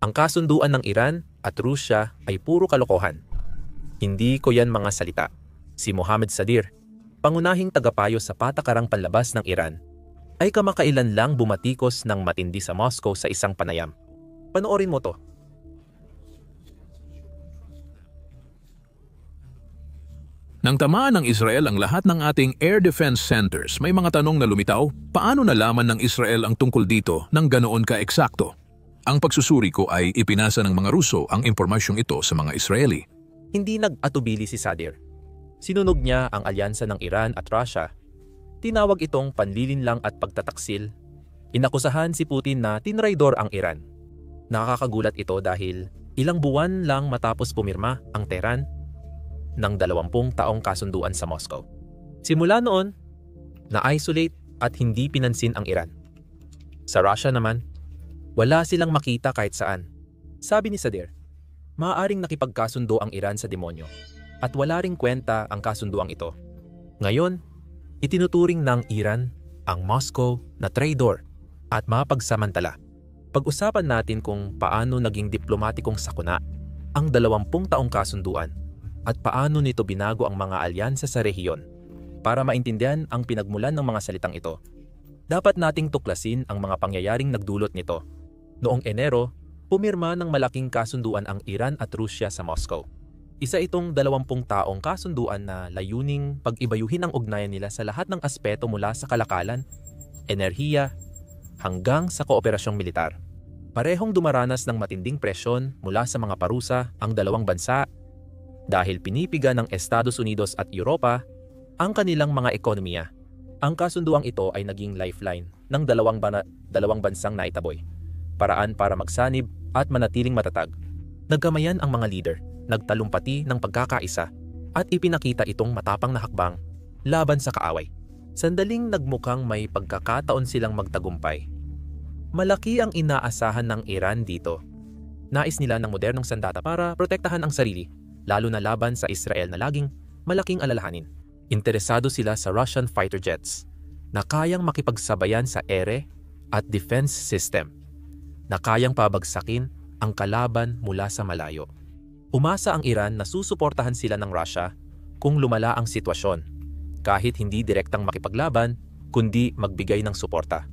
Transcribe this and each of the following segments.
Ang kasunduan ng Iran at Rusya ay puro kalokohan. Hindi ko yan mga salita. Si Mohammad Sadir, pangunahing tagapayo sa patakarang panlabas ng Iran, ay kamakailan lang bumatikos ng matindi sa Moscow sa isang panayam. Panoorin mo to. Nang tamaan ng Israel ang lahat ng ating air defense centers, may mga tanong na lumitaw, paano nalaman ng Israel ang tungkol dito ng ganoon ka-eksakto? Ang pagsusuri ko ay ipinasa ng mga Ruso ang impormasyong ito sa mga Israeli. Hindi nag-atubili si Sadir. Sinunog niya ang alyansa ng Iran at Russia. Tinawag itong panlilinlang at pagtataksil. Inakusahan si Putin na tinraidor ang Iran. Nakakagulat ito dahil ilang buwan lang matapos pumirma ang Tehran ng 20 taong kasunduan sa Moscow. Simula noon, na-isolate at hindi pinansin ang Iran. Sa Russia naman, wala silang makita kahit saan. Sabi ni Sadir, maaaring nakipagkasundo ang Iran sa demonyo at wala ring kwenta ang kasunduang ito. Ngayon, itinuturing ng Iran ang Moscow na traitor at mapagsamantala. Pag-usapan natin kung paano naging diplomatikong sakuna ang 20 taong kasunduan at paano nito binago ang mga alyansa sa rehiyon. Para maintindihan ang pinagmulan ng mga salitang ito, dapat nating tuklasin ang mga pangyayaring nagdulot nito. Noong Enero, pumirma ng malaking kasunduan ang Iran at Rusya sa Moscow. Isa itong 20 taong kasunduan na layuning pag-ibayuhin ang ugnayan nila sa lahat ng aspeto mula sa kalakalan, enerhiya, hanggang sa kooperasyong militar. Parehong dumaranas ng matinding presyon mula sa mga parusa ang dalawang bansa dahil pinipiga ng Estados Unidos at Europa ang kanilang mga ekonomiya. Ang kasunduang ito ay naging lifeline ng dalawang bansang naitaboy. Paraan para magsanib at manatiling matatag. Nagkamayan ang mga leader, nagtalumpati ng pagkakaisa at ipinakita itong matapang na hakbang laban sa kaaway. Sandaling nagmukhang may pagkakataon silang magtagumpay. Malaki ang inaasahan ng Iran dito. Nais nila ng modernong sandata para protektahan ang sarili, lalo na laban sa Israel na laging malaking alalahanin. Interesado sila sa Russian fighter jets na kayang makipagsabayan sa ere at defense system, na kayang pabagsakin ang kalaban mula sa malayo. Umasa ang Iran na susuportahan sila ng Russia kung lumala ang sitwasyon, kahit hindi direktang makipaglaban, kundi magbigay ng suporta.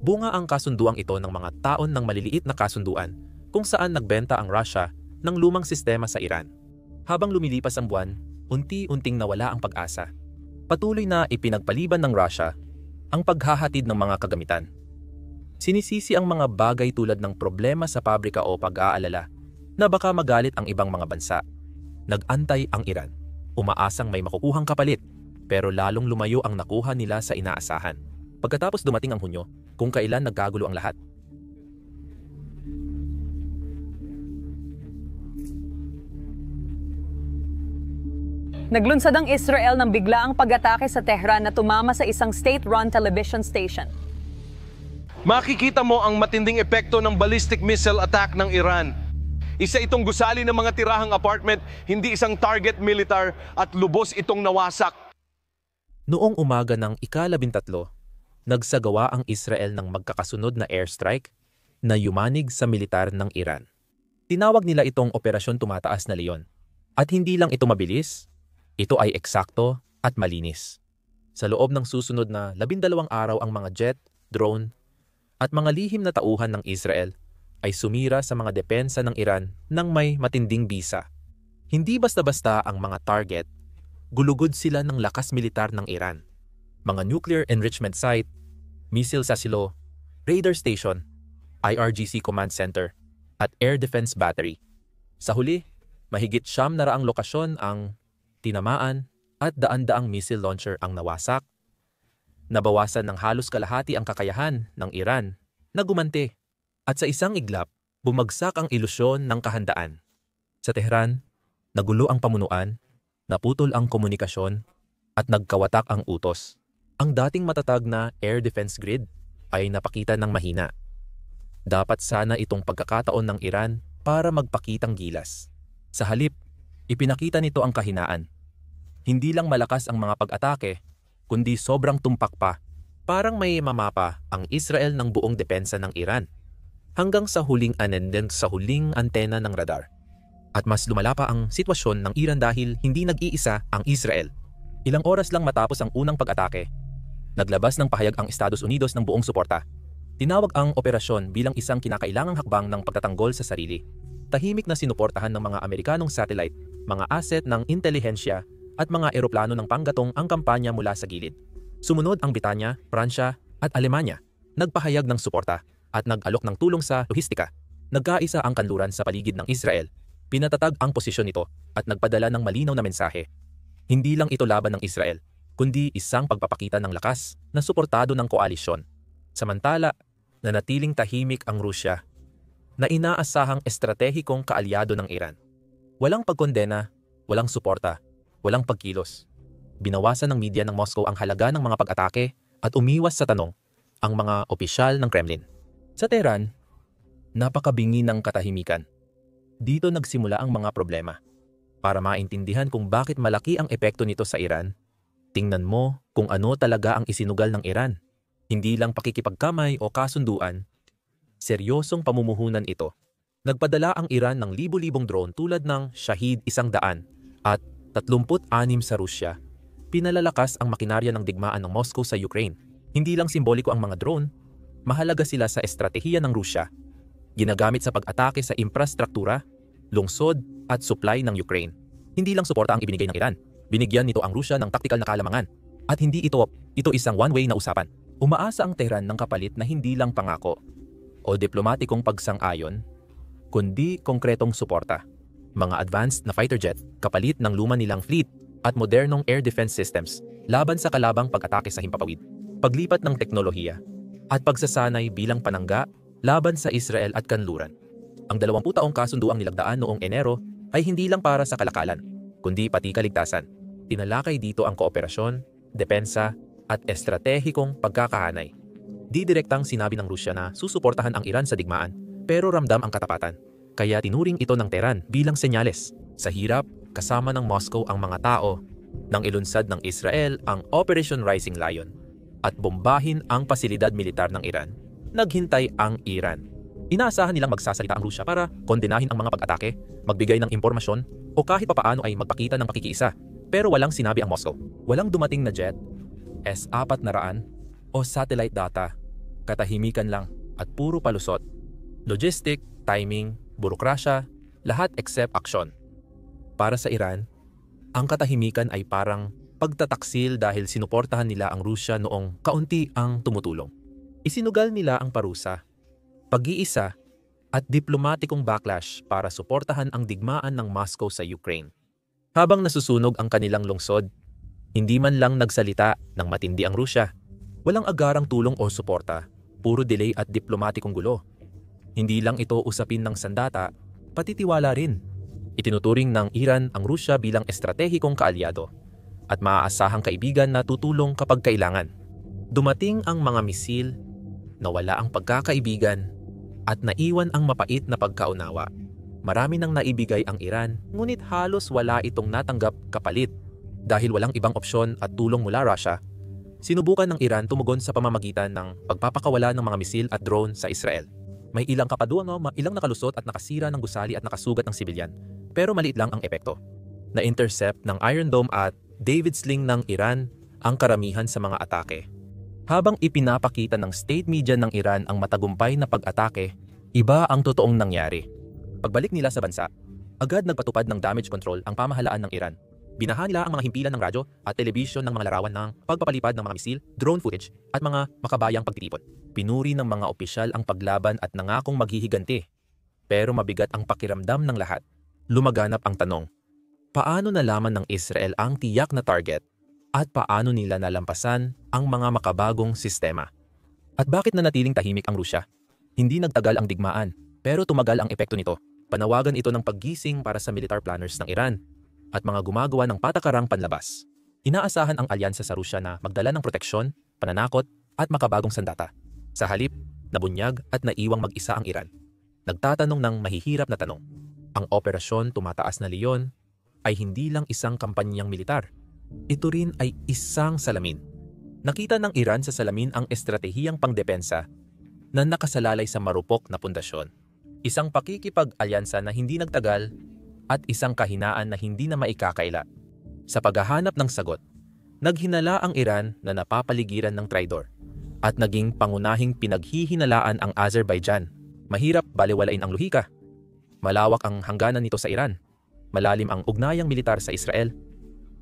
Bunga ang kasunduang ito ng mga taon ng maliliit na kasunduan kung saan nagbenta ang Russia ng lumang sistema sa Iran. Habang lumilipas ang buwan, unti-unting nawala ang pag-asa. Patuloy na ipinagpaliban ng Russia ang paghahatid ng mga kagamitan. Sinisisi ang mga bagay tulad ng problema sa pabrika o pag-aalala na baka magalit ang ibang mga bansa. Nag-antay ang Iran. Umaasang may makukuhang kapalit, pero lalong lumayo ang nakuha nila sa inaasahan. Pagkatapos dumating ang Hunyo, kung kailan nagkagulo ang lahat. Naglunsad ang Israel ng biglaang pag-atake sa Tehran na tumama sa isang state-run television station. Makikita mo ang matinding epekto ng ballistic missile attack ng Iran. Isa itong gusali ng mga tirahang apartment, hindi isang target militar at lubos itong nawasak. Noong umaga ng ika-13, nagsagawa ang Israel ng magkakasunod na airstrike na yumanig sa militar ng Iran. Tinawag nila itong Operasyon Tumataas na Leon. At hindi lang ito mabilis, ito ay eksakto at malinis. Sa loob ng susunod na 12 araw ang mga jet, drone, at mga lihim na tauhan ng Israel ay sumira sa mga depensa ng Iran ng may matinding bisa. Hindi basta-basta ang mga target, gulugod sila ng lakas militar ng Iran. Mga nuclear enrichment site, missile sa silo, radar station, IRGC command center, at air defense battery. Sa huli, mahigit 900 lokasyon ang tinamaan at daan-daang missile launcher ang nawasak. Nabawasan ng halos kalahati ang kakayahan ng Iran na gumante. At sa isang iglap, bumagsak ang ilusyon ng kahandaan. Sa Tehran, nagulo ang pamunuan, naputol ang komunikasyon, at nagkawatak ang utos. Ang dating matatag na air defense grid ay napakita ng mahina. Dapat sana itong pagkakataon ng Iran para magpakitang gilas. Sa halip, ipinakita nito ang kahinaan. Hindi lang malakas ang mga pag-atake, kundi sobrang tumpak pa. Parang may mamapa ang Israel ng buong depensa ng Iran. hanggang sa huling antena ng radar. At mas lumala pa ang sitwasyon ng Iran dahil hindi nag-iisa ang Israel. Ilang oras lang matapos ang unang pag-atake, naglabas ng pahayag ang Estados Unidos ng buong suporta. Tinawag ang operasyon bilang isang kinakailangang hakbang ng pagtatanggol sa sarili. Tahimik na sinuportahan ng mga Amerikanong satellite, mga asset ng intelihensya at mga eroplano ng panggatong ang kampanya mula sa gilid. Sumunod ang Britanya, Pransya at Alemanya, nagpahayag ng suporta at nag-alok ng tulong sa lohistika. Nagkaisa ang kanluran sa paligid ng Israel, pinatatag ang posisyon nito at nagpadala ng malinaw na mensahe. Hindi lang ito laban ng Israel, kundi isang pagpapakita ng lakas na suportado ng koalisyon. Samantala, nanatiling tahimik ang Rusya na inaasahang estratehikong kaalyado ng Iran. Walang pagkondena, walang suporta, walang pagkilos. Binawasan ng media ng Moscow ang halaga ng mga pag-atake at umiwas sa tanong ang mga opisyal ng Kremlin. Sa Tehran, napakabingi ng katahimikan. Dito nagsimula ang mga problema. Para maintindihan kung bakit malaki ang epekto nito sa Iran, tingnan mo kung ano talaga ang isinugal ng Iran. Hindi lang pakikipagkamay o kasunduan, seryosong pamumuhunan ito. Nagpadala ang Iran ng libu-libong drone tulad ng Shahid 100 at 36 sa Rusya. Pinalalakas ang makinarya ng digmaan ng Moscow sa Ukraine. Hindi lang simboliko ang mga drone, mahalaga sila sa estratehiya ng Rusya. Ginagamit sa pag-atake sa infrastruktura, lungsod at supply ng Ukraine. Hindi lang suporta ang ibinigay ng Iran, binigyan nito ang Rusya ng taktikal na kalamangan. At hindi ito isang one-way na usapan. Umaasa ang Tehran ng kapalit na hindi lang pangako o diplomatikong pagsang-ayon, kundi konkretong suporta. Mga advanced na fighter jet kapalit ng luma nilang fleet at modernong air defense systems laban sa kalabang pag-atake sa himpapawid, paglipat ng teknolohiya, at pagsasanay bilang panangga laban sa Israel at kanluran. Ang 20 taong kasunduang nilagdaan noong Enero ay hindi lang para sa kalakalan, kundi pati kaligtasan. Tinalakay dito ang kooperasyon, depensa, at estratehikong pagkakahanay. Di direktang sinabi ng Rusya na susuportahan ang Iran sa digmaan, pero ramdam ang katapatan. Kaya tinuring ito ng Tehran bilang senyales. Sa hirap, kasama ng Moscow ang mga tao, nang ilunsad ng Israel ang Operation Rising Lion at bombahin ang pasilidad militar ng Iran, naghintay ang Iran. Inaasahan nilang magsasalita ang Rusya para kondenahin ang mga pag-atake, magbigay ng impormasyon, o kahit papaano ay magpakita ng pakikiisa. Pero walang sinabi ang Moscow. Walang dumating na jet, S-400 o satellite data. Katahimikan lang at puro palusot. Logistic, timing, burokrasya, lahat except aksyon. Para sa Iran, ang katahimikan ay parang pagtataksil dahil sinuportahan nila ang Rusya noong kaunti ang tumutulong. Isinugal nila ang parusa, pag-iisa at diplomatikong backlash para suportahan ang digmaan ng Moscow sa Ukraine. Habang nasusunog ang kanilang lungsod, hindi man lang nagsalita ng matindi ang Rusya. Walang agarang tulong o suporta, puro delay at diplomatikong gulo. Hindi lang ito usapin ng sandata, pati tiwala rin. Itinuturing ng Iran ang Rusya bilang estratehikong kaalyado at maaasahang kaibigan na tutulong kapag kailangan. Dumating ang mga misil, nawala ang pagkakaibigan, at naiwan ang mapait na pagkaunawa. Marami nang naibigay ang Iran, ngunit halos wala itong natanggap kapalit. Dahil walang ibang opsyon at tulong mula Russia, sinubukan ng Iran tumugon sa pamamagitan ng pagpapakawala ng mga misil at drone sa Israel. May ilang ilang nakalusot at nakasira ng gusali at nakasugat ng sibilyan, pero maliit lang ang epekto. Na-intercept ng Iron Dome at David Sling ng Iran ang karamihan sa mga atake. Habang ipinapakita ng state media ng Iran ang matagumpay na pag-atake, iba ang totoong nangyari. Pagbalik nila sa bansa, agad nagpatupad ng damage control ang pamahalaan ng Iran. Binaha nila ang mga himpilan ng radyo at telebisyon ng mga larawan ng pagpapalipad ng mga misil, drone footage at mga makabayang pagtitipon. Pinuri ng mga opisyal ang paglaban at nangakong maghihiganti. Pero mabigat ang pakiramdam ng lahat. Lumaganap ang tanong, paano nalaman ng Israel ang tiyak na target at paano nila nalampasan ang mga makabagong sistema? At bakit nanatiling tahimik ang Rusya? Hindi nagtagal ang digmaan, pero tumagal ang epekto nito. Panawagan ito ng paggising para sa militar planners ng Iran at mga gumagawa ng patakarang panlabas. Inaasahan ang alyansa sa Rusya na magdala ng proteksyon, pananakot at makabagong sandata. Sa halip, nabunyag at naiwang mag-isa ang Iran. Nagtatanong ng mahihirap na tanong. Ang operasyon Tumataas na Leon ay hindi lang isang kampanyang militar. Ito rin ay isang salamin. Nakita ng Iran sa salamin ang estratehiyang pangdepensa, na nakasalalay sa marupok na pundasyon. Isang pakikipag-alyansa na hindi nagtagal at isang kahinaan na hindi na maikakaila. Sa paghahanap ng sagot, naghinala ang Iran na napapaligiran ng traidor at naging pangunahing pinaghihinalaan ang Azerbaijan. Mahirap balewalain ang lohika. Malawak ang hangganan nito sa Iran. Malalim ang ugnayang militar sa Israel.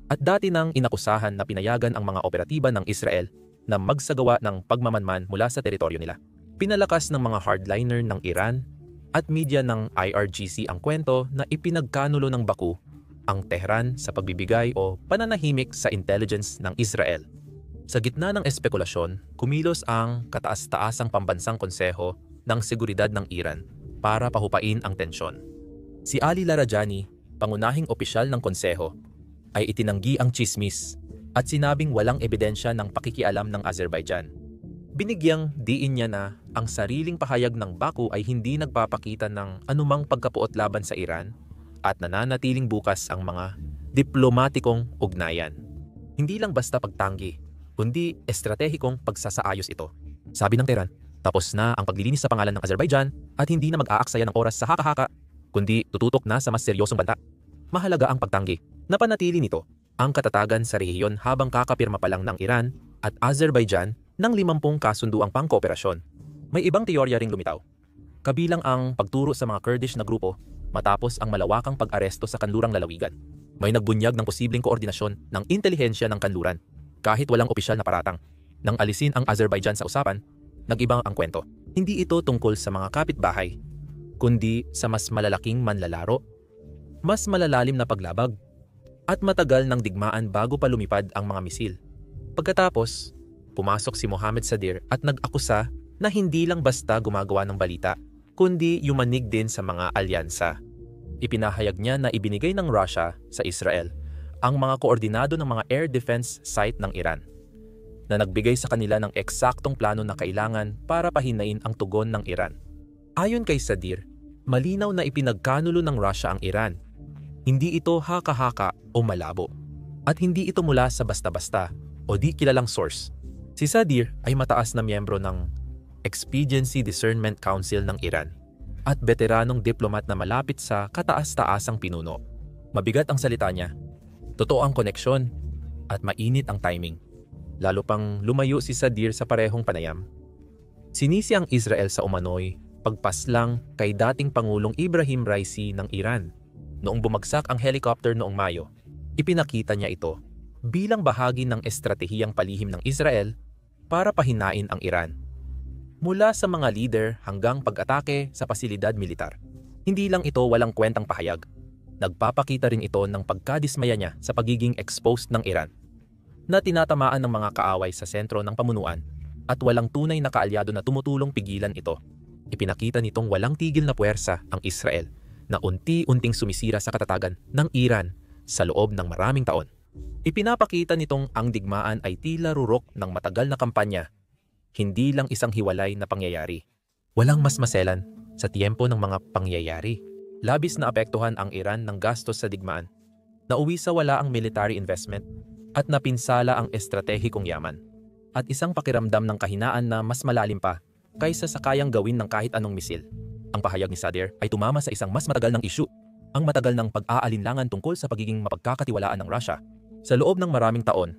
At dati nang inakusahan na pinayagan ang mga operatiba ng Israel na magsagawa ng pagmamanman mula sa teritoryo nila. Pinalakas ng mga hardliner ng Iran at media ng IRGC ang kwento na ipinagkanulo ng Baku ang Tehran sa pagbibigay o pananahimik sa intelligence ng Israel. Sa gitna ng espekulasyon, kumilos ang kataas-taasang pambansang konseho ng seguridad ng Iran para pahupain ang tensyon. Si Ali Larijani, pangunahing opisyal ng konseho, ay itinanggi ang tsismis at sinabing walang ebidensya ng pakikialam ng Azerbaijan. Binigyang diin niya na ang sariling pahayag ng Baku ay hindi nagpapakita ng anumang pagkapuot laban sa Iran at nananatiling bukas ang mga diplomatikong ugnayan. Hindi lang basta pagtanggi, kundi estratehikong pagsasaayos ito. Sabi ng Tehran, tapos na ang paglilinis sa pangalan ng Azerbaijan at hindi na mag-aaksaya ng oras sa haka-haka, kundi tututok na sa mas seryosong banta. Mahalaga ang pagtanggi. Napanatili nito ang katatagan sa rehiyon habang kakapirma pa lang ng Iran at Azerbaijan ng 50 kasunduang pangkooperasyon. May ibang teorya ring lumitaw. Kabilang ang pagturo sa mga Kurdish na grupo matapos ang malawakang pag-aresto sa kanlurang lalawigan. May nagbunyag ng posibleng koordinasyon ng intelihensya ng kanluran kahit walang opisyal na paratang. Nang alisin ang Azerbaijan sa usapan, nag-ibang ang kwento. Hindi ito tungkol sa mga kapitbahay, kundi sa mas malalaking manlalaro, mas malalalim na paglabag, at matagal ng digmaan bago pa lumipad ang mga misil. Pagkatapos, pumasok si Mohammed Sadir at nag-akusa na hindi lang basta gumagawa ng balita, kundi yumanig din sa mga alyansa. Ipinahayag niya na ibinigay ng Russia sa Israel ang mga koordinado ng mga air defense site ng Iran, na nagbigay sa kanila ng eksaktong plano na kailangan para pahinain ang tugon ng Iran. Ayon kay Sadir, malinaw na ipinagkanulo ng Russia ang Iran. Hindi ito haka-haka o malabo. At hindi ito mula sa basta-basta o di kilalang source. Si Sadir ay mataas na miyembro ng Expediency Discernment Council ng Iran at veteranong diplomat na malapit sa kataas-taasang pinuno. Mabigat ang salita niya, totoo ang koneksyon, at mainit ang timing. Lalo pang lumayo si Sadir sa parehong panayam. Sinisi ang Israel sa umano'y pagpaslang kay dating Pangulong Ibrahim Raisi ng Iran. Noong bumagsak ang helicopter noong Mayo, ipinakita niya ito bilang bahagi ng estratehiyang palihim ng Israel para pahinain ang Iran. Mula sa mga leader hanggang pag-atake sa pasilidad militar. Hindi lang ito walang kwentang pahayag. Nagpapakita rin ito ng pagkadismaya niya sa pagiging exposed ng Iran, na tinatamaan ng mga kaaway sa sentro ng pamunuan at walang tunay na kaalyado na tumutulong pigilan ito. Ipinakita nitong walang tigil na puwersa ang Israel na unti-unting sumisira sa katatagan ng Iran sa loob ng maraming taon. Ipinapakita nitong ang digmaan ay tila rurok ng matagal na kampanya, hindi lang isang hiwalay na pangyayari. Walang mas maselan sa tiempo ng mga pangyayari. Labis na apektuhan ang Iran ng gastos sa digmaan. Nauwi sa wala ang military investment at napinsala ang estratehikong yaman. At isang pakiramdam ng kahinaan na mas malalim pa kaysa sa kayang gawin ng kahit anong misil. Ang pahayag ni Sadir ay tumama sa isang mas matagal ng issue, ang matagal ng pag-aalinlangan tungkol sa pagiging mapagkakatiwalaan ng Russia. Sa loob ng maraming taon,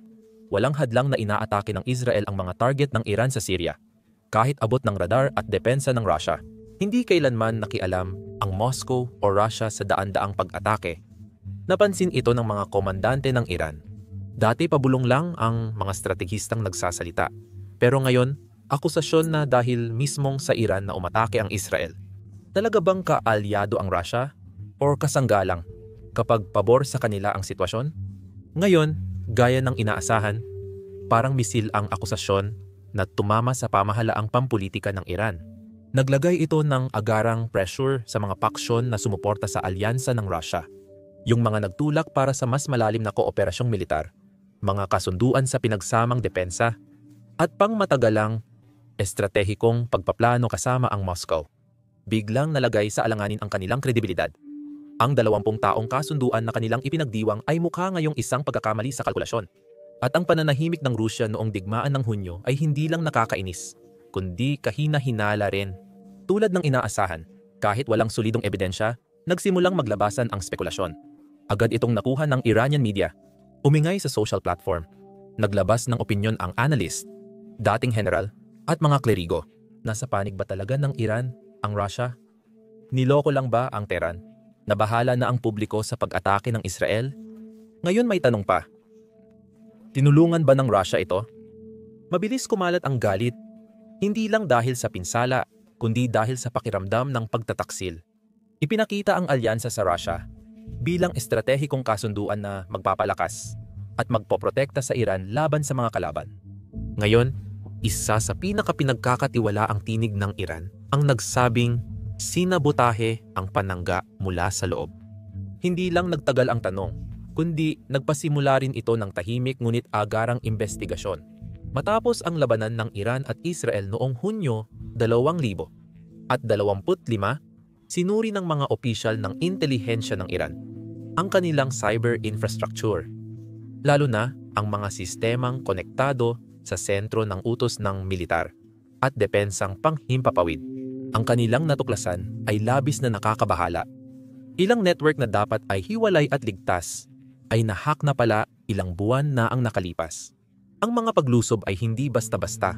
walang hadlang na inaatake ng Israel ang mga target ng Iran sa Syria, kahit abot ng radar at depensa ng Russia. Hindi kailanman nakialam ang Moscow o Russia sa daan-daang pag-atake. Napansin ito ng mga komandante ng Iran. Dati pabulong lang ang mga stratehistang nagsasalita, pero ngayon, akusasyon na dahil mismong sa Iran na umatake ang Israel. Talaga bang kaalyado ang Russia o kasanggalang kapag pabor sa kanila ang sitwasyon? Ngayon, gaya ng inaasahan, parang misil ang akusasyon na tumama sa pamahalaang pampulitika ng Iran. Naglagay ito ng agarang pressure sa mga paksyon na sumuporta sa alyansa ng Russia. Yung mga nagtulak para sa mas malalim na kooperasyong militar, mga kasunduan sa pinagsamang depensa, at pangmatagalang estratehikong pagpaplano kasama ang Moscow. Biglang nalagay sa alanganin ang kanilang kredibilidad. Ang 20 taong kasunduan na kanilang ipinagdiwang ay mukha ngayong isang pagkakamali sa kalkulasyon. At ang pananahimik ng Rusya noong digmaan ng Hunyo ay hindi lang nakakainis, kundi kahina-hinala rin. Tulad ng inaasahan, kahit walang solidong ebidensya, nagsimulang maglabasan ang spekulasyon. Agad itong nakuha ng Iranian media. Umingay sa social platform. Naglabas ng opinyon ang analyst, dating general, at mga klerigo. Nasa panig ba talaga ng Iran ang Russia? Niloko lang ba ang Tehran? Nabahala na ang publiko sa pag-atake ng Israel? Ngayon may tanong pa. Tinulungan ba ng Russia ito? Mabilis kumalat ang galit, hindi lang dahil sa pinsala, kundi dahil sa pakiramdam ng pagtataksil. Ipinakita ang alyansa sa Russia bilang estratehikong kasunduan na magpapalakas at magpoprotekta sa Iran laban sa mga kalaban. Ngayon, isa sa pinakapinagkakatiwalaang tinig ng Iran ang nagsabing sinabotahe ang panangga mula sa loob. Hindi lang nagtagal ang tanong, kundi nagpasimula rin ito ng tahimik ngunit agarang investigasyon. Matapos ang labanan ng Iran at Israel noong Hunyo 2025, sinuri ng mga opisyal ng intelihensya ng Iran ang kanilang cyber infrastructure, lalo na ang mga sistemang konektado sa sentro ng utos ng militar at depensang panghimpapawid. Ang kanilang natuklasan ay labis na nakakabahala. Ilang network na dapat ay hiwalay at ligtas ay nahack na pala ilang buwan na ang nakalipas. Ang mga paglusob ay hindi basta-basta,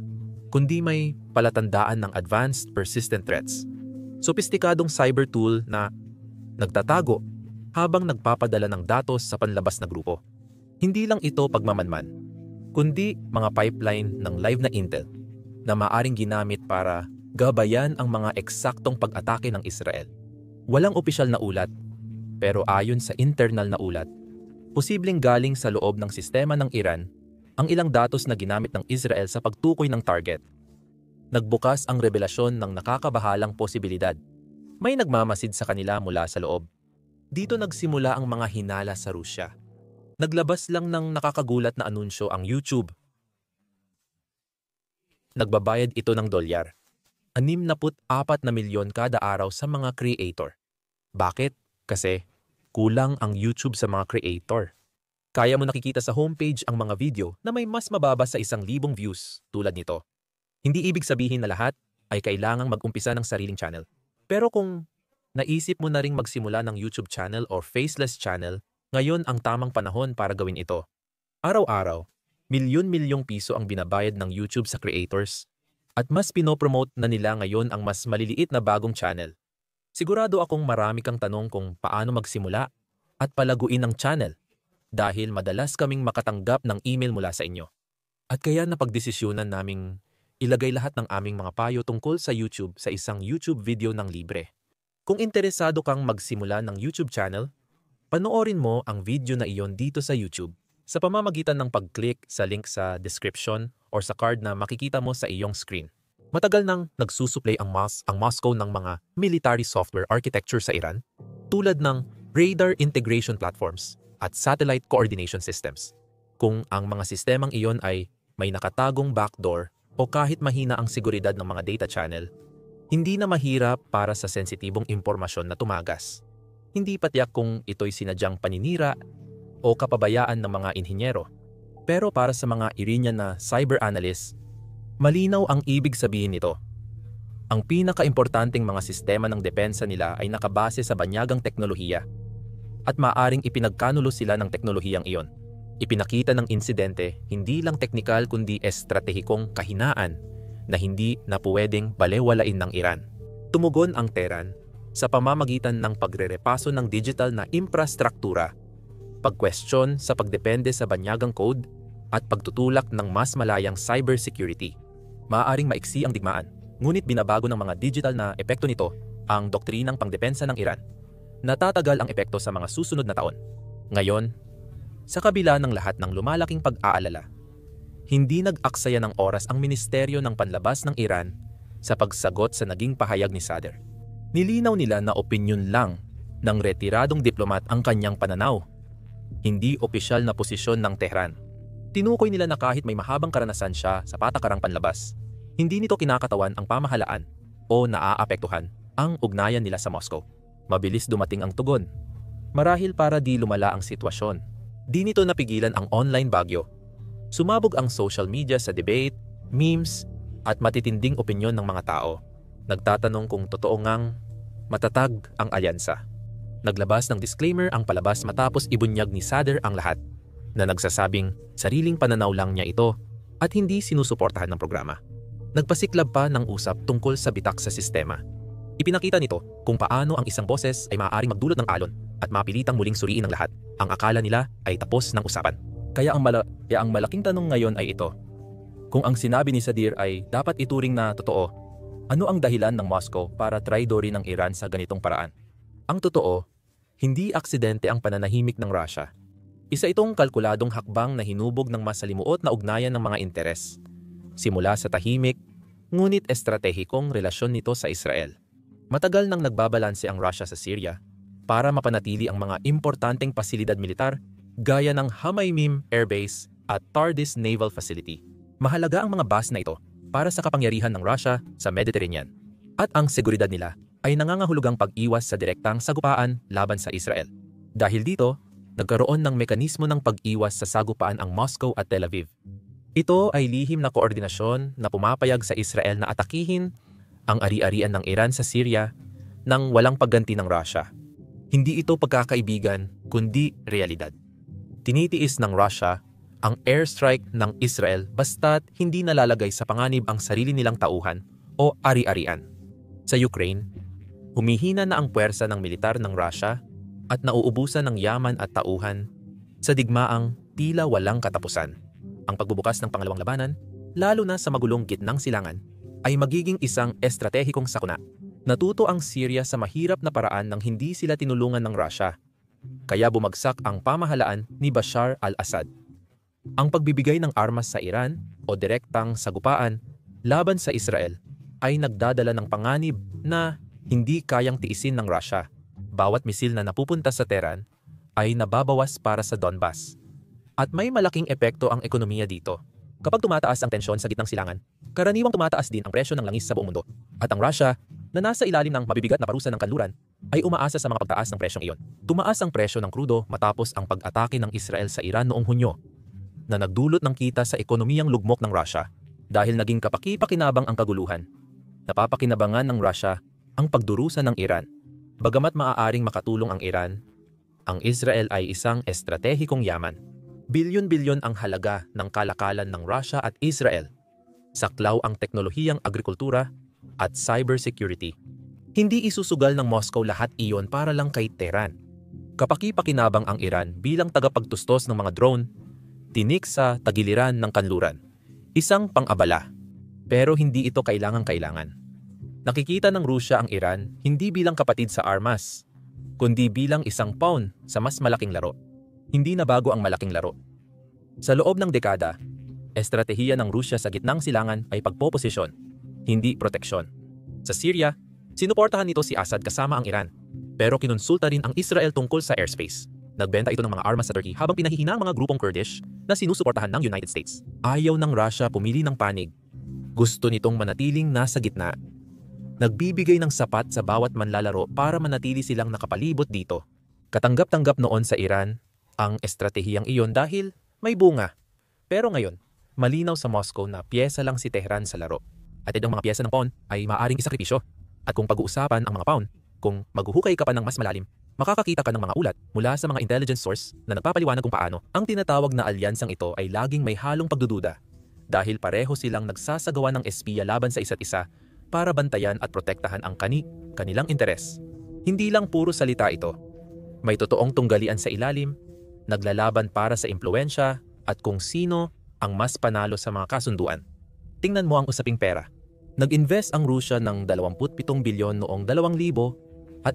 kundi may palatandaan ng advanced persistent threats. Sopistikadong cyber tool na nagtatago habang nagpapadala ng datos sa panlabas na grupo. Hindi lang ito pagmamanman, kundi mga pipeline ng live na intel na maaring ginamit para gabayan ang mga eksaktong pag-atake ng Israel. Walang opisyal na ulat, pero ayon sa internal na ulat, posibleng galing sa loob ng sistema ng Iran ang ilang datos na ginamit ng Israel sa pagtukoy ng target. Nagbukas ang revelasyon ng nakakabahalang posibilidad. May nagmamasid sa kanila mula sa loob. Dito nagsimula ang mga hinala sa Rusya. Naglabas lang ng nakakagulat na anunsyo ang YouTube. Nagbabayad ito ng $64 na milyon kada araw sa mga creator. Bakit? Kasi kulang ang YouTube sa mga creator. Kaya mo nakikita sa homepage ang mga video na may mas mababa sa 1,000 views tulad nito. Hindi ibig sabihin na lahat ay kailangang mag-umpisa ng sariling channel. Pero kung naisip mo na ring magsimula ng YouTube channel or faceless channel, ngayon ang tamang panahon para gawin ito. Araw-araw, milyon-milyong piso ang binabayad ng YouTube sa creators at mas pinopromote na nila ngayon ang mas maliliit na bagong channel. Sigurado akong marami kang tanong kung paano magsimula at palaguin ang channel dahil madalas kaming makatanggap ng email mula sa inyo. At kaya napagdesisyonan naming ilagay lahat ng aming mga payo tungkol sa YouTube sa isang YouTube video ng libre. Kung interesado kang magsimula ng YouTube channel, panoorin mo ang video na iyon dito sa YouTube sa pamamagitan ng pag-click sa link sa description or sa card na makikita mo sa iyong screen. Matagal nang nagsusupply ang Moscow ng mga military software architecture sa Iran tulad ng radar integration platforms at satellite coordination systems. Kung ang mga sistemang iyon ay may nakatagong backdoor o kahit mahina ang seguridad ng mga data channel, hindi na mahirap para sa sensitibong impormasyon na tumagas. Hindi patiyak kung ito'y sinadyang paninira o kapabayaan ng mga inhinyero. Pero para sa mga Iranian na cyber analysts, malinaw ang ibig sabihin nito. Ang pinaka-importanting mga sistema ng depensa nila ay nakabase sa banyagang teknolohiya at maaring ipinagkanulo sila ng teknolohiyang iyon. Ipinakita ng insidente hindi lang teknikal kundi estratehikong kahinaan na hindi na pwedeng balewalain ng Iran. Tumugon ang Tehran sa pamamagitan ng pagrerepaso ng digital na infrastruktura, pag-question sa pagdepende sa banyagang code, at pagtutulak ng mas malayang cybersecurity. Maaaring maiksi ang digmaan, ngunit binabago ng mga digital na epekto nito ang doktrinang pangdepensa ng Iran. Natatagal ang epekto sa mga susunod na taon. Ngayon, sa kabila ng lahat ng lumalaking pag-aalala, hindi nag-aksaya ng oras ang Ministeryo ng Panlabas ng Iran sa pagsagot sa naging pahayag ni Sadr. Nilinaw nila na opinyon lang ng retiradong diplomat ang kanyang pananaw, hindi opisyal na posisyon ng Tehran. Tinukoy nila na kahit may mahabang karanasan siya sa patakarang panlabas, hindi nito kinakatawan ang pamahalaan o naaapektuhan ang ugnayan nila sa Moscow. Mabilis dumating ang tugon. Marahil para di lumala ang sitwasyon. Di nito napigilan ang online bagyo. Sumabog ang social media sa debate, memes, at matitinding opinyon ng mga tao. Nagtatanong kung totoo ngang matatag ang alyansa. Naglabas ng disclaimer ang palabas matapos ibunyag ni Sader ang lahat, na nagsasabing sariling pananaw lang niya ito at hindi sinusuportahan ng programa. Nagpasiklab pa ng usap tungkol sa bitak sa sistema. Ipinakita nito kung paano ang isang boses ay maaaring magdulot ng alon at mapilitang muling suriin ng lahat. Ang akala nila ay tapos ng usapan. Kaya ang malaking tanong ngayon ay ito. Kung ang sinabi ni Sadir ay dapat ituring na totoo, ano ang dahilan ng Moscow para traidorin ang Iran sa ganitong paraan? Ang totoo, hindi aksidente ang pananahimik ng Russia. Isa itong kalkuladong hakbang na hinubog ng masalimuot na ugnayan ng mga interes. Simula sa tahimik, ngunit estratehikong relasyon nito sa Israel. Matagal nang nagbabalanse ang Russia sa Syria para mapanatili ang mga importanteng pasilidad militar gaya ng Hamaymim Air Base at Tardis Naval Facility. Mahalaga ang mga base na ito para sa kapangyarihan ng Russia sa Mediterranean. At ang seguridad nila ay nangangahulugang pag-iwas sa direktang sagupaan laban sa Israel. Dahil dito, nagkaroon ng mekanismo ng pag-iwas sa sagupaan ang Moscow at Tel Aviv. Ito ay lihim na koordinasyon na pumapayag sa Israel na atakihin ang ari-arian ng Iran sa Syria nang walang pagganti ng Russia. Hindi ito pagkakaibigan, kundi realidad. Tinitiis ng Russia ang airstrike ng Israel basta't hindi nalalagay sa panganib ang sarili nilang tauhan o ari-arian. Sa Ukraine, humihina na ang puwersa ng militar ng Russia at nauubusan ng yaman at tauhan sa digmaang tila walang katapusan. Ang pagbubukas ng pangalawang labanan, lalo na sa magulong gitnang silangan, ay magiging isang estratehikong sakuna. Natuto ang Syria sa mahirap na paraan nang hindi sila tinulungan ng Russia. Kaya bumagsak ang pamahalaan ni Bashar al-Assad. Ang pagbibigay ng armas sa Iran o direktang sagupaan laban sa Israel ay nagdadala ng panganib na hindi kayang tiisin ng Russia. Bawat misil na napupunta sa Tehran ay nababawas para sa Donbas. At may malaking epekto ang ekonomiya dito. Kapag tumataas ang tensyon sa gitnang silangan, karaniwang tumataas din ang presyo ng langis sa buong mundo. At ang Russia, na nasa ilalim ng mabibigat na parusa ng kanluran, ay umaasa sa mga pagtaas ng presyong iyon. Tumaas ang presyo ng krudo matapos ang pag-atake ng Israel sa Iran noong Hunyo, na nagdulot ng kita sa ekonomiyang lugmok ng Russia dahil naging kapaki-pakinabang ang kaguluhan. Napapakinabangan ng Russia ang pagdurusa ng Iran. Bagamat maaaring makatulong ang Iran, ang Israel ay isang estratehikong yaman. Bilyon-bilyon ang halaga ng kalakalan ng Russia at Israel. Saklaw ang teknolohiyang agrikultura at cybersecurity. Hindi isusugal ng Moscow lahat iyon para lang kay Tehran. Kapaki-pakinabang ang Iran bilang tagapagtustos ng mga drone, tinik sa tagiliran ng kanluran. Isang pang-abala, pero hindi ito kailangan-kailangan. Nakikita ng Rusya ang Iran hindi bilang kapatid sa armas, kundi bilang isang pawn sa mas malaking laro. Hindi na bago ang malaking laro. Sa loob ng dekada, estratehiya ng Rusya sa gitnang silangan ay pagpoposisyon, hindi proteksyon. Sa Syria, sinuportahan nito si Assad kasama ang Iran, pero kinonsulta rin ang Israel tungkol sa airspace. Nagbenta ito ng mga armas sa Turkey habang pinahihina ang mga grupong Kurdish na sinusuportahan ng United States. Ayaw ng Russia pumili ng panig. Gusto nitong manatiling nasa gitna. Nagbibigay ng sapat sa bawat manlalaro para manatili silang nakapalibot dito. Katanggap-tanggap noon sa Iran ang estratehiyang iyon dahil may bunga. Pero ngayon, malinaw sa Moscow na piyesa lang si Tehran sa laro. At itong mga piyesa ng pawn ay maaaring isakripisyo. At kung pag-uusapan ang mga pawn, kung maghuhukay ka pa ng mas malalim, makakakita ka ng mga ulat mula sa mga intelligence source na nagpapaliwanag kung paano ang tinatawag na alyansang ito ay laging may halong pagdududa dahil pareho silang nagsasagawa ng espiya laban sa isa't isa para bantayan at protektahan ang kanilang interes. Hindi lang puro salita ito. May totoong tunggalian sa ilalim, naglalaban para sa impluwensya at kung sino ang mas panalo sa mga kasunduan. Tingnan mo ang usaping pera. Nag-invest ang Rusya ng 27 bilyon noong 2023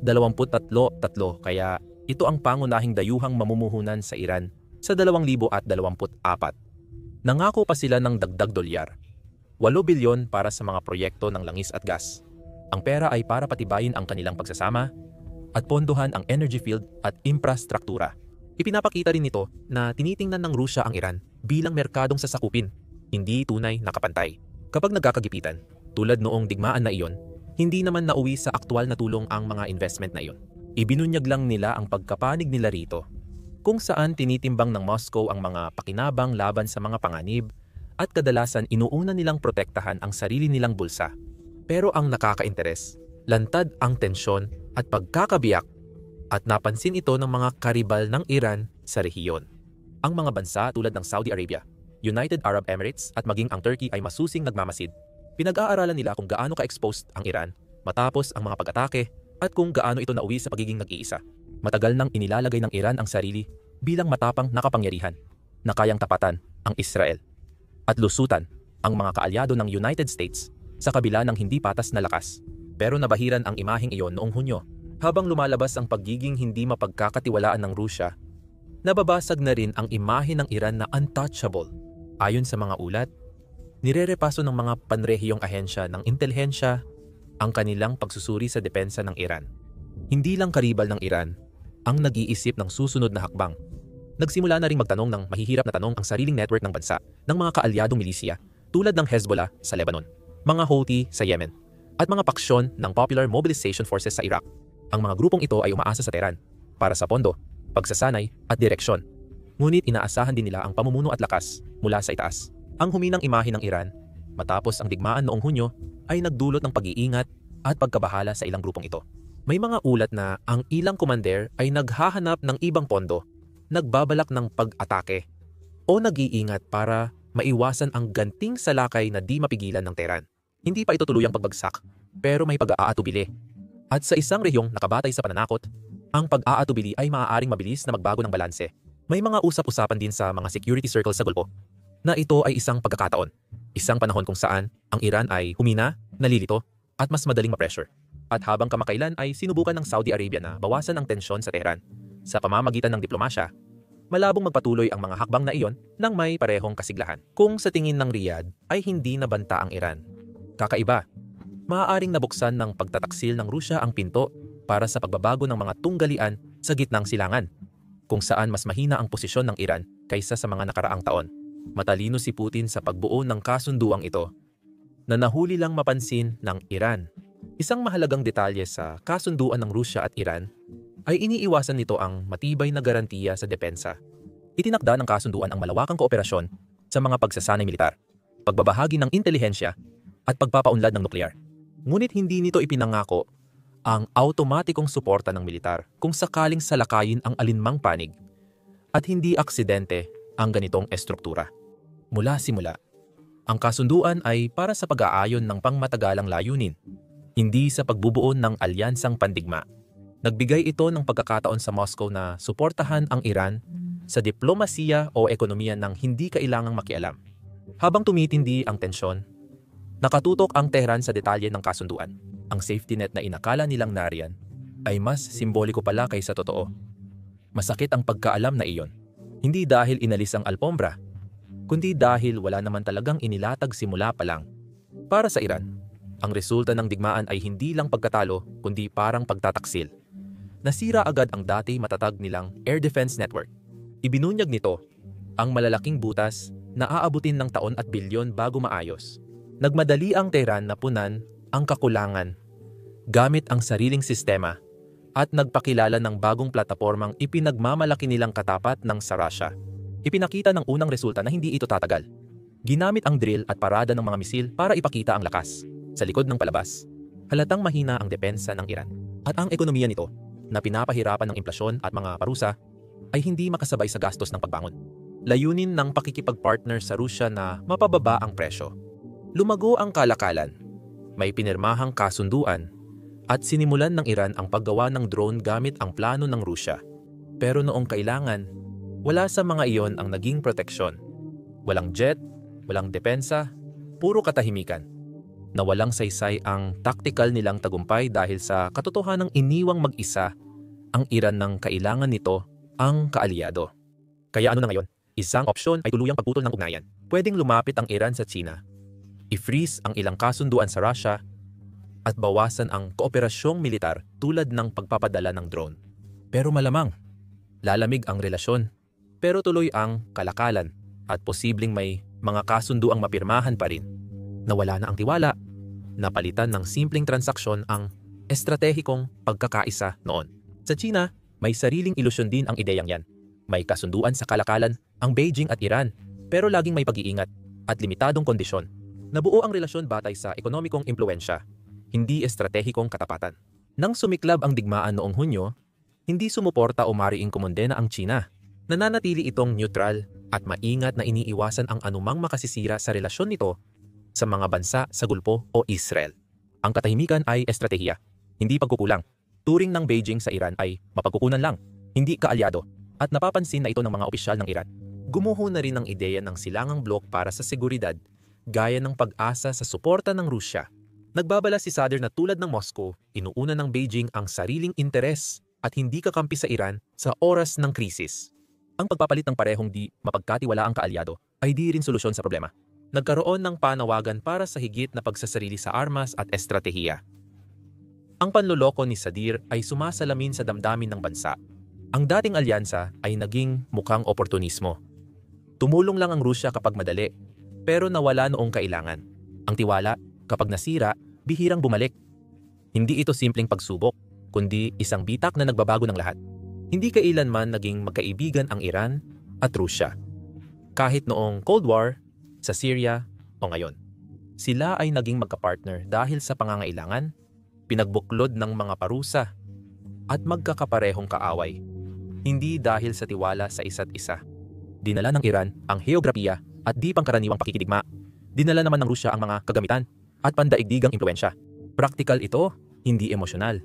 kaya ito ang pangunahing dayuhang mamumuhunan sa Iran sa 2024. Nangako pa sila ng dagdag dolyar. 8 bilyon para sa mga proyekto ng langis at gas. Ang pera ay para patibayin ang kanilang pagsasama at pondohan ang energy field at infrastruktura. Ipinapakita rin nito na tinitingnan ng Rusya ang Iran bilang merkadong sasakupin, hindi tunay na kapantay. Kapag nagkakagipitan, tulad noong digmaan na iyon, hindi naman nauwi sa aktwal na tulong ang mga investment na iyon. Ibinunyag lang nila ang pagkapanig nila rito, kung saan tinitimbang ng Moscow ang mga pakinabang laban sa mga panganib at kadalasan inuuna nilang protektahan ang sarili nilang bulsa. Pero ang nakakainteres, lantad ang tensyon at pagkakabiyak at napansin ito ng mga karibal ng Iran sa rehiyon. Ang mga bansa tulad ng Saudi Arabia, United Arab Emirates at maging ang Turkey ay masusing nagmamasid. Pinag-aaralan nila kung gaano ka-exposed ang Iran matapos ang mga pag-atake at kung gaano ito nauwi sa pagiging nag-iisa. Matagal nang inilalagay ng Iran ang sarili bilang matapang na kapangyarihan na kayang tapatan ang Israel at lusutan ang mga kaalyado ng United States sa kabila ng hindi patas na lakas. Pero nabahiran ang imaheng iyon noong Hunyo. Habang lumalabas ang pagiging hindi mapagkakatiwalaan ng Rusya, nababasag na rin ang imahe ng Iran na untouchable. Ayon sa mga ulat, nirerepaso ng mga panrehiyong ahensya ng intelihensya ang kanilang pagsusuri sa depensa ng Iran. Hindi lang karibal ng Iran ang nag-iisip ng susunod na hakbang. Nagsimula na ring magtanong ng mahihirap na tanong ang sariling network ng bansa ng mga kaalyadong milisya tulad ng Hezbollah sa Lebanon, mga Houthi sa Yemen, at mga paksyon ng Popular Mobilization Forces sa Iraq. Ang mga grupong ito ay umaasa sa Tehran para sa pondo, pagsasanay at direksyon. Ngunit inaasahan din nila ang pamumuno at lakas mula sa itaas. Ang huminang imahe ng Iran matapos ang digmaan noong Hunyo ay nagdulot ng pag-iingat at pagkabahala sa ilang grupong ito. May mga ulat na ang ilang commander ay naghahanap ng ibang pondo, nagbabalak ng pag-atake o nag-iingat para maiwasan ang ganting salakay na di mapigilan ng Tehran. Hindi pa ito tuluyang pagbagsak, pero may pag-aatubili. At sa isang rehiyong nakabatay sa pananakot, ang pag-aatubili ay maaaring mabilis na magbago ng balanse. May mga usap-usapan din sa mga security circles sa Gulpo na ito ay isang pagkakataon. Isang panahon kung saan ang Iran ay humina, nalilito, at mas madaling ma-pressure. At habang kamakailan ay sinubukan ng Saudi Arabia na bawasan ang tensyon sa Tehran sa pamamagitan ng diplomasya, malabong magpatuloy ang mga hakbang na iyon nang may parehong kasiglahan. Kung sa tingin ng Riyadh ay hindi nabanta ang Iran, kakaiba, maaaring nabuksan ng pagtataksil ng Rusya ang pinto para sa pagbabago ng mga tunggalian sa gitnang silangan, kung saan mas mahina ang posisyon ng Iran kaysa sa mga nakaraang taon. Matalino si Putin sa pagbuo ng kasunduang ito na nahuli lang mapansin ng Iran. Isang mahalagang detalye sa kasunduan ng Rusya at Iran ay iniiwasan nito ang matibay na garantiya sa depensa. Itinakda ng kasunduan ang malawakang kooperasyon sa mga pagsasanay militar, pagbabahagi ng intelihensya at pagpapaunlad ng nuklear. Ngunit hindi nito ipinangako ang automatikong suporta ng militar kung sakaling salakayin ang alinmang panig at hindi aksidente ang ganitong estruktura. Mula simula, ang kasunduan ay para sa pag-aayon ng pangmatagalang layunin, hindi sa pagbubuo ng alyansang pandigma. Nagbigay ito ng pagkakataon sa Moscow na suportahan ang Iran sa diplomasiya o ekonomiya ng hindi kailangang makialam. Habang tumitindi ang tensyon, nakatutok ang Tehran sa detalye ng kasunduan. Ang safety net na inakala nilang nariyan ay mas simboliko pala kaysa totoo. Masakit ang pagkaalam na iyon. Hindi dahil inalis ang alpombra, kundi dahil wala naman talagang inilatag simula pa lang. Para sa Iran, ang resulta ng digmaan ay hindi lang pagkatalo kundi parang pagtataksil. Nasira agad ang dati matatag nilang air defense network. Ibinunyag nito ang malalaking butas na aabutin ng taon at bilyon bago maayos. Nagmadali ang Tehran na punan ang kakulangan gamit ang sariling sistema at nagpakilala ng bagong platapormang ipinagmamalaki nilang katapat ng sa Russia. Ipinakita ng unang resulta na hindi ito tatagal. Ginamit ang drill at parada ng mga misil para ipakita ang lakas. Sa likod ng palabas, halatang mahina ang depensa ng Iran. At ang ekonomiya nito, na pinapahirapan ng inflasyon at mga parusa, ay hindi makasabay sa gastos ng pagbangon. Layunin ng pakikipagpartner sa Rusya na mapababa ang presyo. Lumago ang kalakalan. May pinirmahang kasunduan at sinimulan ng Iran ang paggawa ng drone gamit ang plano ng Rusya. Pero noong kailangan, wala sa mga iyon ang naging proteksyon. Walang jet, walang depensa, puro katahimikan. Na walang saysay ang taktikal nilang tagumpay dahil sa katotohanang iniwang mag-isa ang Iran ng kailangan nito ang kaalyado. Kaya ano na ngayon? Isang opsyon ay tuluyang pagputol ng ugnayan. Pwedeng lumapit ang Iran sa China, i-freeze ang ilang kasunduan sa Russia, at bawasan ang kooperasyong militar tulad ng pagpapadala ng drone. Pero malamang, lalamig ang relasyon, pero tuloy ang kalakalan at posibleng may mga kasunduang mapirmahan pa rin. Nawala na ang tiwala, napalitan ng simpleng transaksyon ang estratehikong pagkakaisa noon. Sa China, may sariling ilusyon din ang ideyang yan. May kasunduan sa kalakalan ang Beijing at Iran, pero laging may pag-iingat. at limitadong kondisyon. Nabuo ang relasyon batay sa ekonomikong impluwensya, hindi estratehikong katapatan. Nang sumiklab ang digmaan noong Hunyo, hindi sumuporta o mariing kumondena ang China. Nananatili itong neutral at maingat na iniiwasan ang anumang makasisira sa relasyon nito sa mga bansa sa Gulpo o Israel. Ang katahimikan ay estratehiya, hindi pagkukulang. Turing ng Beijing sa Iran ay mapagkukunan lang, hindi kaalyado, at napapansin na ito ng mga opisyal ng Iran. Gumuho na rin ang ideya ng silangang blok para sa seguridad, gaya ng pag-asa sa suporta ng Rusya. Nagbabala si Sadr na tulad ng Moscow, inuuna ng Beijing ang sariling interes at hindi kakampi sa Iran sa oras ng krisis. Ang pagpapalit ng parehong di mapagkatiwalaang kaalyado ay di rin solusyon sa problema. Nagkaroon ng panawagan para sa higit na pagsasarili sa armas at estratehiya. Ang panloloko ni Sadr ay sumasalamin sa damdamin ng bansa. Ang dating alyansa ay naging mukhang oportunismo. Tumulong lang ang Rusya kapag madali, pero nawala noong kailangan. Ang tiwala, kapag nasira, bihirang bumalik. Hindi ito simpleng pagsubok, kundi isang bitak na nagbabago ng lahat. Hindi kailanman naging magkaibigan ang Iran at Rusya. Kahit noong Cold War, sa Syria o ngayon. Sila ay naging magkapartner dahil sa pangangailangan, pinagbuklod ng mga parusa, at magkakaparehong kaaway. Hindi dahil sa tiwala sa isa't isa. Dinala ng Iran ang heograpiya at di pangkaraniwang pakikidigma. Dinala naman ng Rusya ang mga kagamitan at pandaigdigang impluwensya. Praktikal ito, hindi emosyonal.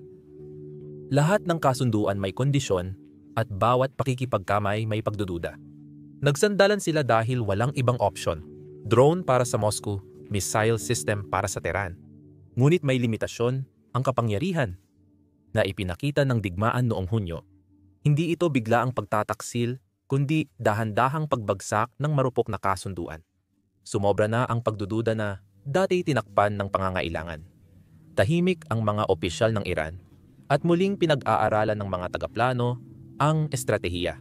Lahat ng kasunduan may kondisyon at bawat pakikipagkamay may pagdududa. Nagsandalan sila dahil walang ibang opsyon. Drone para sa Moscow, missile system para sa Tehran. Ngunit may limitasyon ang kapangyarihan na ipinakita ng digmaan noong Hunyo. Hindi ito bigla ang pagtataksil, kundi dahan-dahang pagbagsak ng marupok na kasunduan. Sumobra na ang pagdududa na dati tinakpan ng pangangailangan. Tahimik ang mga opisyal ng Iran at muling pinag-aaralan ng mga tagaplano ang estratehiya.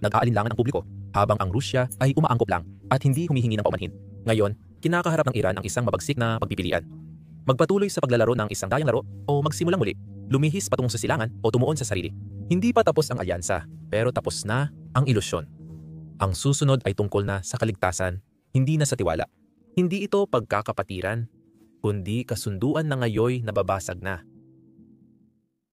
Nag-aalinlangan ang publiko habang ang Rusya ay umaangkop lang at hindi humihingi ng paumanhin. Ngayon, kinakaharap ng Iran ang isang mabagsik na pagpipilian. Magpatuloy sa paglalaro ng isang dayang laro o magsimulang muli, lumihis patungo sa silangan o tumuon sa sarili. Hindi pa tapos ang alyansa, pero tapos na ang ilusyon. Ang susunod ay tungkol na sa kaligtasan, hindi na sa tiwala. Hindi ito pagkakapatiran, kundi kasunduan na ngayoy nababasag na.